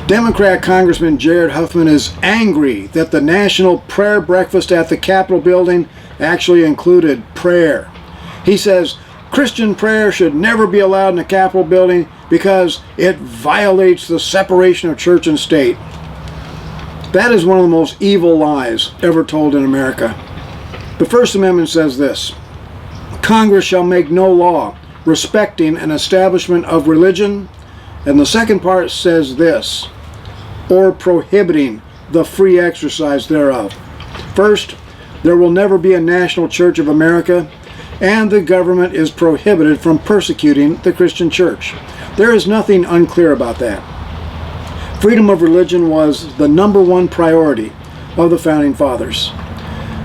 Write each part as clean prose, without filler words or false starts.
Democrat Congressman Jared Huffman is angry that the National Prayer Breakfast at the Capitol building actually included prayer. He says Christian prayer should never be allowed in the Capitol building because it violates the separation of church and state. That is one of the most evil lies ever told in America. The First Amendment says this: Congress shall make no law respecting an establishment of religion. And the second part says this: or prohibiting the free exercise thereof. First, there will never be a National Church of America, and the government is prohibited from persecuting the Christian church. There is nothing unclear about that. Freedom of religion was the #1 priority of the Founding Fathers.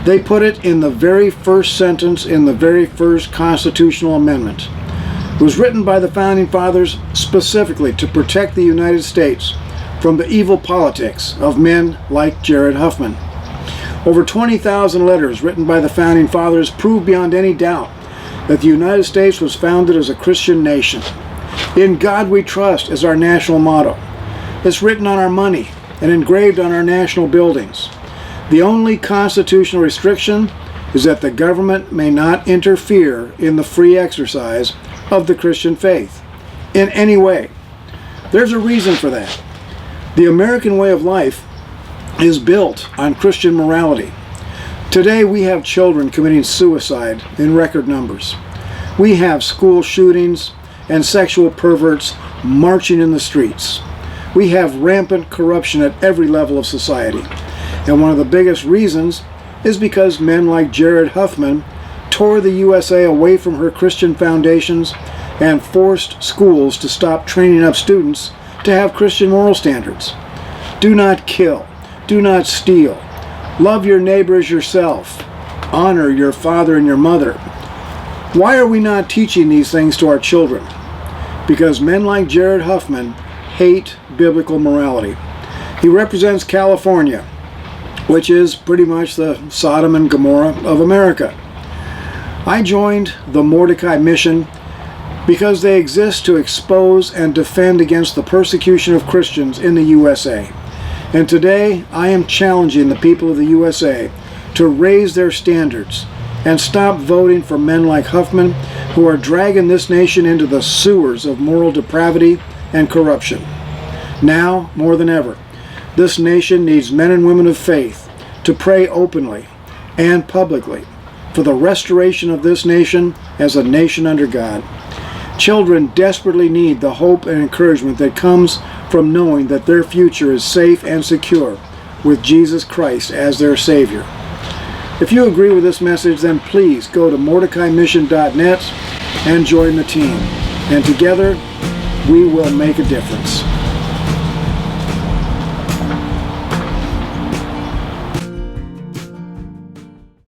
They put it in the very first sentence in the very first constitutional amendment. It was written by the Founding Fathers specifically to protect the United States from the evil politics of men like Jared Huffman. Over 20,000 letters written by the Founding Fathers prove beyond any doubt that the United States was founded as a Christian nation. In God we trust is our national motto. It's written on our money and engraved on our national buildings. The only constitutional restriction is that the government may not interfere in the free exercise of the Christian faith in any way. There's a reason for that. The American way of life is built on Christian morality. Today we have children committing suicide in record numbers. We have school shootings and sexual perverts marching in the streets. We have rampant corruption at every level of society. And one of the biggest reasons is because men like Jared Huffman tore the USA away from her Christian foundations and forced schools to stop training up students to have Christian moral standards. Do not kill. Do not steal. Love your neighbor as yourself. Honor your father and your mother. Why are we not teaching these things to our children? Because men like Jared Huffman hate biblical morality. He represents California, which is pretty much the Sodom and Gomorrah of America. I joined the Mordecai Mission because they exist to expose and defend against the persecution of Christians in the USA. And today I am challenging the people of the USA to raise their standards and stop voting for men like Huffman, who are dragging this nation into the sewers of moral depravity and corruption. Now, more than ever, this nation needs men and women of faith to pray openly and publicly for the restoration of this nation as a nation under God. Children desperately need the hope and encouragement that comes from knowing that their future is safe and secure with Jesus Christ as their Savior. If you agree with this message, then please go to MordecaiMission.net and join the team. And together, we will make a difference.